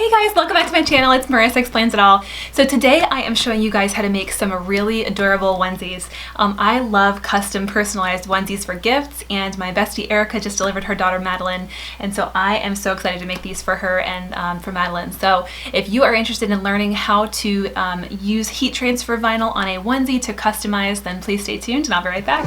Hey guys, welcome back to my channel. It's Marissa Explains It All. So today I am showing you guys how to make some really adorable onesies. I love custom personalized onesies for gifts, and my bestie Erica just delivered her daughter Madeline, and so I am so excited to make these for her and for Madeline. So if you are interested in learning how to use heat transfer vinyl on a onesie to customize, then please stay tuned and I'll be right back.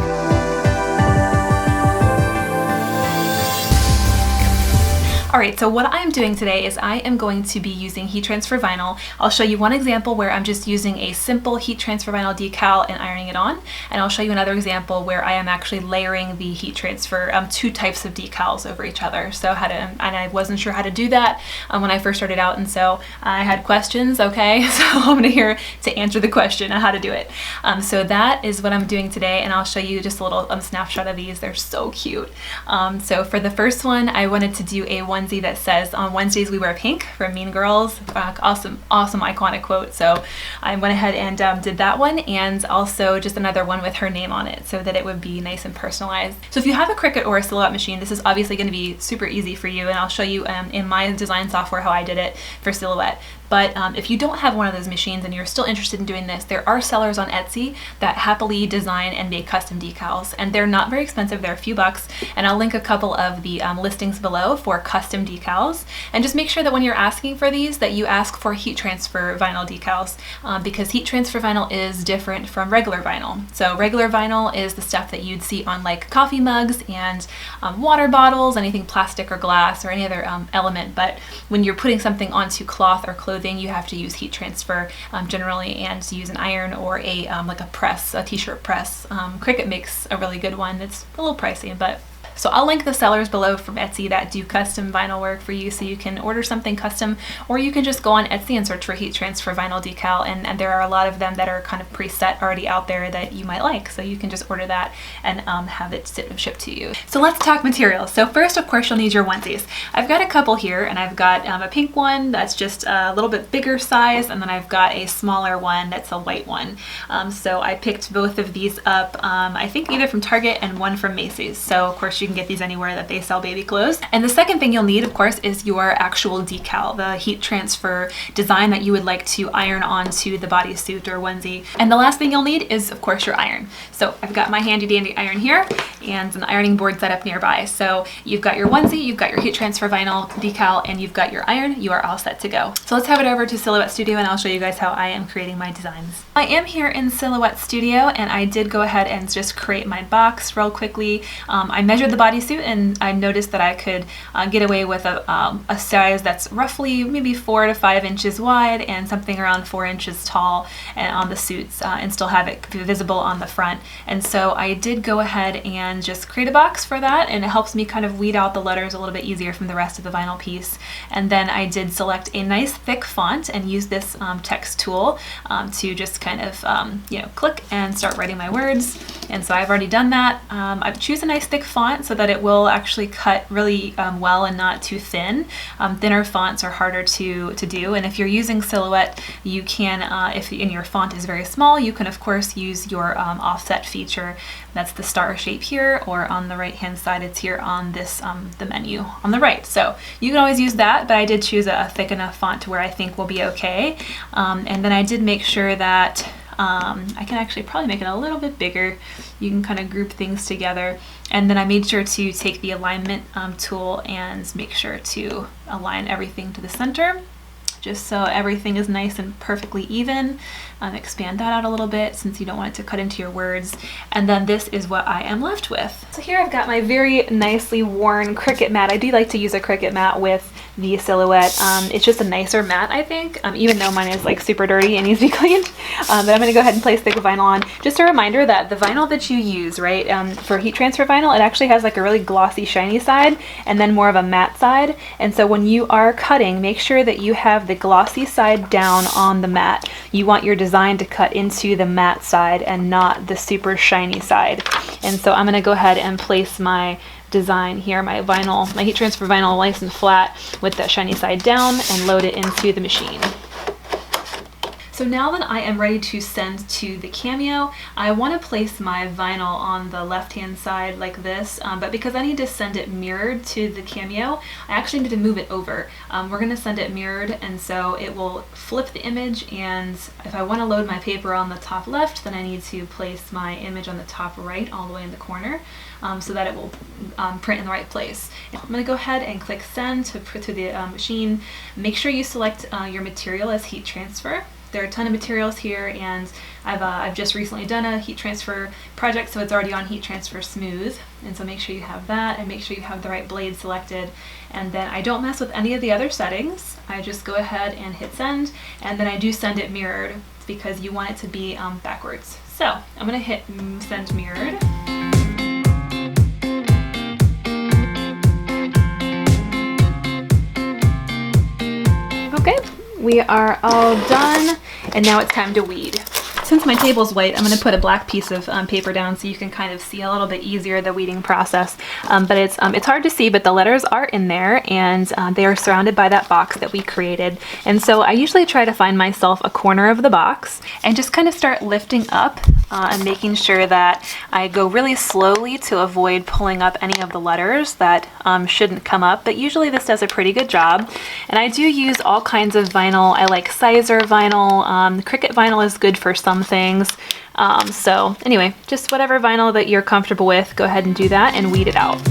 Alright, so what I'm doing today is I am going to be using heat transfer vinyl. I'll show you one example where I'm just using a simple heat transfer vinyl decal and ironing it on, and I'll show you another example where I am actually layering the heat transfer, two types of decals over each other. So and I wasn't sure how to do that when I first started out, and so I had questions, okay? So I'm here to answer the question on how to do it. So that is what I'm doing today, and I'll show you just a little snapshot of these. They're so cute. So for the first one, I wanted to do a onesie that says, "On Wednesdays we wear pink," from Mean Girls. Awesome iconic quote. So I went ahead and did that one, and also just another one with her name on it so that it would be nice and personalized. So if you have a Cricut or a Silhouette machine, this is obviously going to be super easy for you, and I'll show you in my design software how I did it for Silhouette. But if you don't have one of those machines and you're still interested in doing this, there are sellers on Etsy that happily design and make custom decals, and they're not very expensive. They're a few bucks, and I'll link a couple of the listings below for custom decals. And just make sure that when you're asking for these, that you ask for heat transfer vinyl decals, because heat transfer vinyl is different from regular vinyl. So regular vinyl is the stuff that you'd see on like coffee mugs and water bottles, anything plastic or glass or any other element. But when you're putting something onto cloth or clothing, you have to use heat transfer generally, and use an iron or a like a press, a t-shirt press. Cricut makes a really good one. It's a little pricey, but so I'll link the sellers below from Etsy that do custom vinyl work for you, so you can order something custom, or you can just go on Etsy and search for heat transfer vinyl decal, and there are a lot of them that are kind of preset already out there that you might like, so you can just order that and have it shipped to you. So let's talk materials. So first, of course, you'll need your onesies. I've got a couple here, and I've got a pink one that's just a little bit bigger size, and then I've got a smaller one that's a white one. So I picked both of these up, I think either from Target and one from Macy's. So of course you can get these anywhere that they sell baby clothes. And the second thing you'll need, of course, is your actual decal, the heat transfer design that you would like to iron onto the bodysuit or onesie. And the last thing you'll need is, of course, your iron. So I've got my handy dandy iron here and an ironing board set up nearby. So you've got your onesie, you've got your heat transfer vinyl decal, and you've got your iron. You are all set to go. So let's head over to Silhouette Studio, and I'll show you guys how I am creating my designs. I am here in Silhouette Studio, and I did go ahead and just create my box real quickly. I measured the bodysuit, and I noticed that I could get away with a size that's roughly maybe 4 to 5 inches wide and something around 4 inches tall and on the suits, and still have it visible on the front. And so I did go ahead and just create a box for that, and it helps me kind of weed out the letters a little bit easier from the rest of the vinyl piece. And then I did select a nice thick font and use this text tool to just kind of click and start writing my words. And so I've already done that. I choose a nice thick font so that it will actually cut really well and not too thin. Thinner fonts are harder to do, and if you're using Silhouette, you can, if your font is very small, you can of course use your offset feature. That's the star shape here, or on the right hand side it's here on this the menu on the right. So you can always use that, but I did choose a thick enough font to where I think will be okay. And then I did make sure that I can actually probably make it a little bit bigger. You can kind of group things together. And then I made sure to take the alignment tool and make sure to align everything to the center, just so everything is nice and perfectly even. Expand that out a little bit since you don't want it to cut into your words. And then this is what I am left with. So here I've got my very nicely worn Cricut mat. I do like to use a Cricut mat with the Silhouette. It's just a nicer mat, I think, even though mine is like super dirty and needs to be cleaned. But I'm gonna go ahead and place thick vinyl on. Just a reminder that the vinyl that you use, right, for heat transfer vinyl, it actually has like a really glossy, shiny side and then more of a matte side. And so when you are cutting, make sure that you have the glossy side down on the mat. You want your design to cut into the matte side and not the super shiny side. And so I'm gonna go ahead and place my design here, my heat transfer vinyl nice and flat with that shiny side down, and load it into the machine. So now that I am ready to send to the Cameo, I want to place my vinyl on the left-hand side like this, but because I need to send it mirrored to the Cameo, I actually need to move it over. We're going to send it mirrored, and so it will flip the image, and if I want to load my paper on the top left, then I need to place my image on the top right all the way in the corner so that it will print in the right place. I'm going to go ahead and click send to the machine. Make sure you select your material as heat transfer. There are a ton of materials here, and I've just recently done a heat transfer project, so it's already on heat transfer smooth, and so make sure you have that, and make sure you have the right blade selected. And then I don't mess with any of the other settings. I just go ahead and hit send, and then I do send it mirrored because you want it to be backwards. So I'm going to hit send mirrored. Okay, we are all done, and now it's time to weed. Since my table's white, I'm going to put a black piece of paper down so you can kind of see a little bit easier the weeding process. But it's hard to see, but the letters are in there, and they are surrounded by that box that we created. And so I usually try to find myself a corner of the box and just kind of start lifting up and making sure that I go really slowly to avoid pulling up any of the letters that shouldn't come up. But usually this does a pretty good job. And I do use all kinds of vinyl. I like Sizer vinyl. Cricket vinyl is good for some things. So anyway, just whatever vinyl that you're comfortable with, go ahead and do that and weed it out.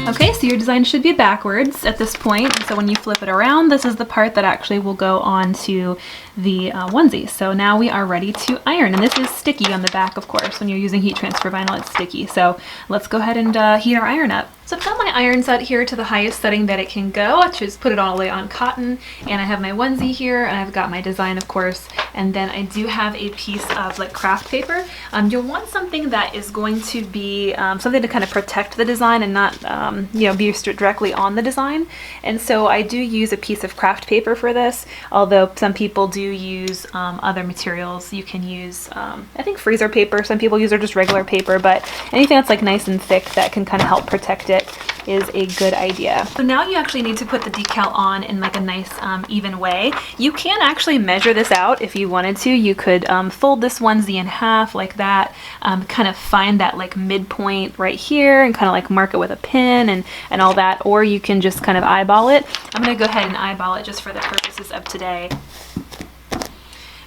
Okay, so your design should be backwards at this point. So when you flip it around, this is the part that actually will go on to the onesie. So now we are ready to iron, and this is sticky on the back, of course. When you're using heat transfer vinyl, it's sticky. So let's go ahead and heat our iron up. So I've got my iron set here to the highest setting that it can go, which is put it all the way on cotton, and I have my onesie here, and I've got my design, of course, and then I do have a piece of like craft paper. You'll want something that is going to be something to kind of protect the design and not be directly on the design. And so I do use a piece of craft paper for this, although some people do use other materials. You can use, I think, freezer paper. Some people use just regular paper, but anything that's like nice and thick that can kind of help protect it is a good idea. So now you actually need to put the decal on in like a nice even way. You can actually measure this out if you wanted to. You could fold this onesie in half like that, kind of find that like midpoint right here and kind of like mark it with a pin and all that, or you can just kind of eyeball it. I'm going to go ahead and eyeball it just for the purposes of today.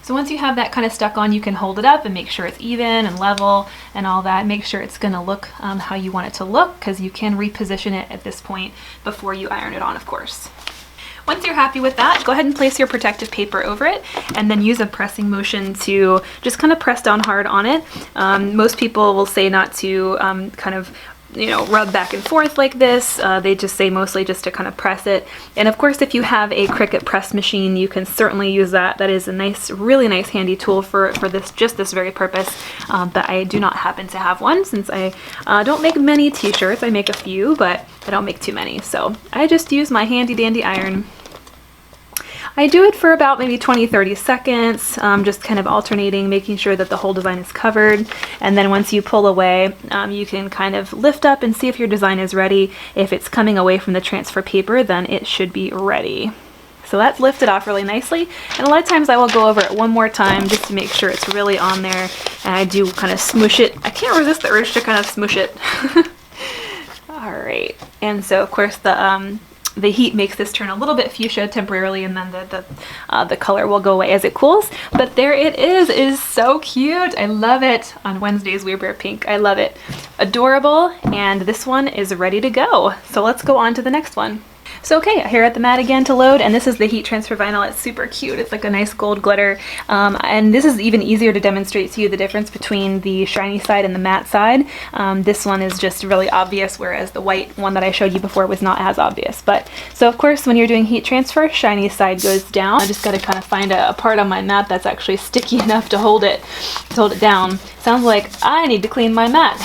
So once you have that kind of stuck on, you can hold it up and make sure it's even and level and all that. Make sure it's going to look how you want it to look, because you can reposition it at this point before you iron it on, of course. Once you're happy with that, go ahead and place your protective paper over it, and then use a pressing motion to just kind of press down hard on it. Most people will say not to kind of rub back and forth like this. They just say mostly just to kind of press it. And of course, if you have a Cricut press machine, you can certainly use that. That is a nice, really nice handy tool for this very purpose. But I do not happen to have one, since I don't make many t-shirts. I make a few, but I don't make too many. So I just use my handy dandy iron. I do it for about maybe 20-30 seconds, just kind of alternating, making sure that the whole design is covered. And then once you pull away, you can kind of lift up and see if your design is ready. If it's coming away from the transfer paper, then it should be ready. So that's lifted off really nicely. And a lot of times I will go over it one more time just to make sure it's really on there. And I do kind of smoosh it. I can't resist the urge to kind of smoosh it. All right. And so of course the heat makes this turn a little bit fuchsia temporarily, and then the color will go away as it cools. But there it is. It is so cute. I love it. On Wednesday's We Wear Pink. I love it. Adorable. And this one is ready to go. So let's go on to the next one. So okay, here at the mat again to load, and this is the heat transfer vinyl. It's super cute. It's like a nice gold glitter, and this is even easier to demonstrate to you the difference between the shiny side and the matte side. This one is just really obvious, whereas the white one that I showed you before was not as obvious. But so of course, when you're doing heat transfer, shiny side goes down. I just got to kind of find a part on my mat that's actually sticky enough to hold it down. Sounds like I need to clean my mat.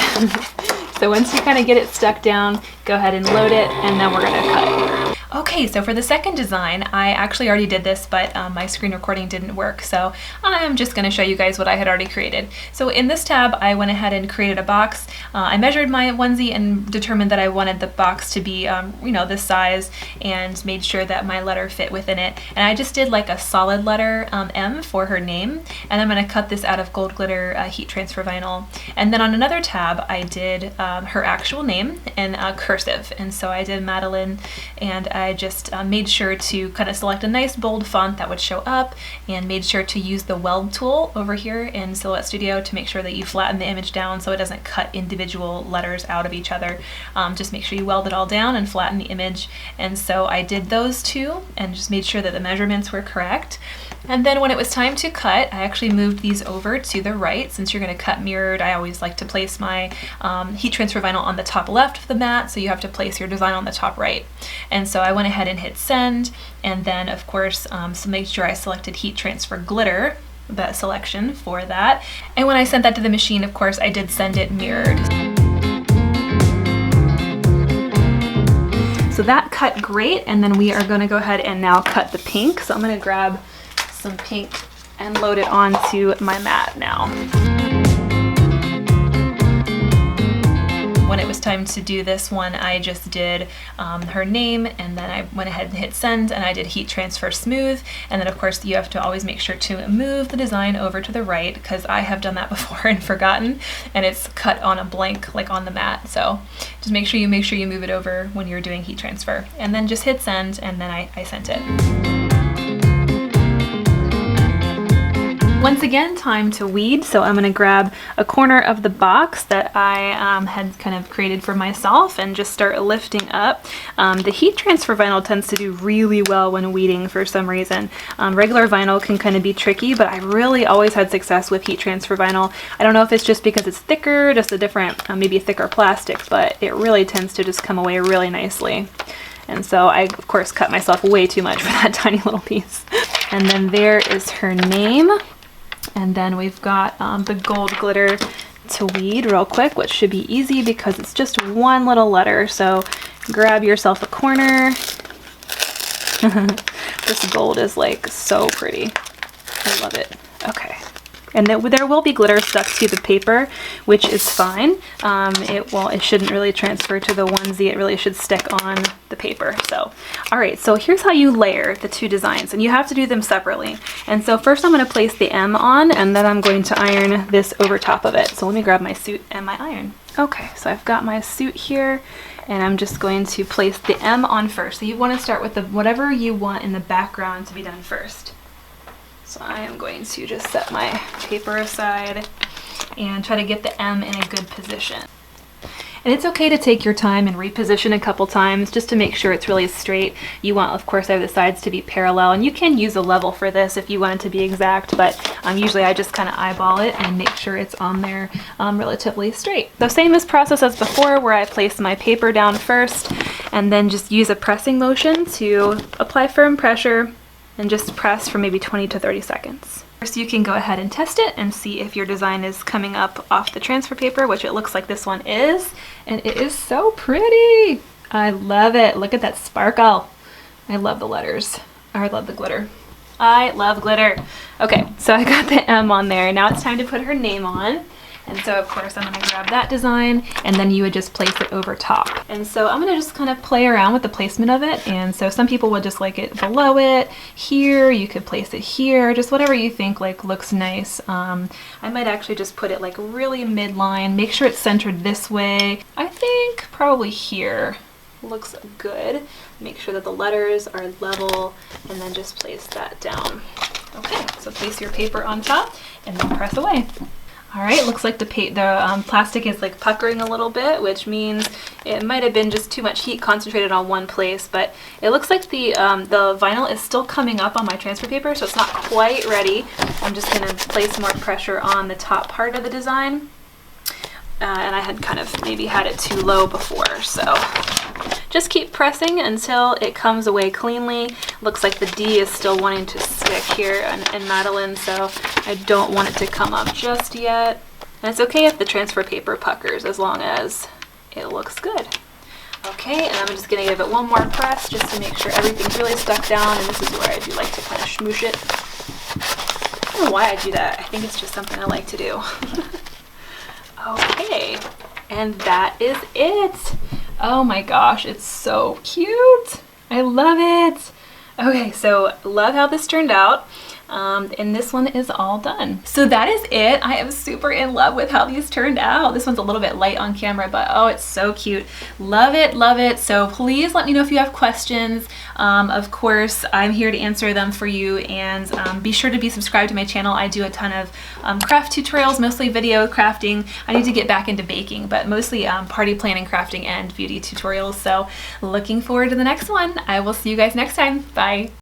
So once you kind of get it stuck down, go ahead and load it, and then we're going to cut. Okay, so for the second design, I actually already did this, but my screen recording didn't work, so I'm just going to show you guys what I had already created. So in this tab, I went ahead and created a box. I measured my onesie and determined that I wanted the box to be, this size, and made sure that my letter fit within it. And I just did like a solid letter M for her name, and I'm going to cut this out of gold glitter heat transfer vinyl. And then on another tab, I did her actual name in cursive, and so I did Madeline, and I just made sure to kind of select a nice bold font that would show up, and made sure to use the weld tool over here in Silhouette Studio to make sure that you flatten the image down so it doesn't cut individual letters out of each other. Just make sure you weld it all down and flatten the image. And so I did those two and just made sure that the measurements were correct. And then when it was time to cut, I actually moved these over to the right. Since you're going to cut mirrored, I always like to place my heat transfer vinyl on the top left of the mat, so you have to place your design on the top right. And so I went ahead and hit send, and then of course so make sure I selected heat transfer glitter, that selection for that. And when I sent that to the machine, of course I did send it mirrored. So that cut great, and then we are going to go ahead and now cut the pink. So I'm going to grab some pink and load it onto my mat now. When it was time to do this one, I just did her name, and then I went ahead and hit send, and I did heat transfer smooth. And then of course you have to always make sure to move the design over to the right, because I have done that before and forgotten, and it's cut on a blank, like on the mat. So just make sure you move it over when you're doing heat transfer, and then just hit send, and then I sent it. Once again, time to weed. So I'm going to grab a corner of the box that I had kind of created for myself and just start lifting up. The heat transfer vinyl tends to do really well when weeding for some reason. Regular vinyl can kind of be tricky, but I really always had success with heat transfer vinyl. I don't know if it's just because it's thicker, just a different, maybe a thicker plastic, but it really tends to just come away really nicely. And so I, of course, cut myself way too much for that tiny little piece. And then there is her name. And then we've got the gold glitter to weed real quick, which should be easy because it's just one little letter. So grab yourself a corner. This gold is like so pretty. I love it. Okay. And there will be glitter stuck to the paper, which is fine. It shouldn't really transfer to the onesie. It really should stick on the paper. So, all right, so here's how you layer the two designs, and you have to do them separately. And so first I'm going to place the M on, and then I'm going to iron this over top of it. So let me grab my suit and my iron. Okay, so I've got my suit here, and I'm just going to place the M on first. So you want to start with whatever you want in the background to be done first. So I am going to just set my paper aside and try to get the M in a good position. And it's okay to take your time and reposition a couple times just to make sure it's really straight. You want, of course, the sides to be parallel, and you can use a level for this if you want it to be exact, but usually I just kind of eyeball it and make sure it's on there relatively straight. The same process as before, where I place my paper down first and then just use a pressing motion to apply firm pressure and just press for maybe 20 to 30 seconds. First, you can go ahead and test it and see if your design is coming up off the transfer paper, which it looks like this one is, and it is so pretty. I love it. Look at that sparkle. I love the letters. I love the glitter. I love glitter. Okay, so I got the M on there. Now it's time to put her name on. And so of course I'm going to grab that design, and then you would just place it over top. And so I'm going to just kind of play around with the placement of it. And so some people would just like it below it, here, you could place it here, just whatever you think like looks nice. I might actually just put it like really midline, make sure it's centered this way. I think probably here looks good. Make sure that the letters are level, and then just place that down. Okay, so place your paper on top and then press away. All right, looks like the plastic is like puckering a little bit, which means it might have been just too much heat concentrated on one place, but it looks like the vinyl is still coming up on my transfer paper, so it's not quite ready. I'm just gonna place more pressure on the top part of the design. And I had kind of maybe had it too low before, so just keep pressing until it comes away cleanly. Looks like the D is still wanting to stick here in Madeline, so I don't want it to come up just yet. And it's okay if the transfer paper puckers as long as it looks good. Okay, and I'm just gonna give it one more press just to make sure everything's really stuck down, and this is where I do like to kind of smoosh it. I don't know why I do that. I think it's just something I like to do. Okay, and that is it. Oh my gosh, it's so cute. I love it. Okay, so love how this turned out. And this one is all done. So that is it. I am super in love with how these turned out. This one's a little bit light on camera, but oh, it's so cute. Love it, love it. So please let me know if you have questions. Of course, I'm here to answer them for you, and be sure to be subscribed to my channel. I do a ton of craft tutorials, mostly video crafting. I need to get back into baking, but mostly party planning, crafting, and beauty tutorials. So looking forward to the next one. I will see you guys next time. Bye.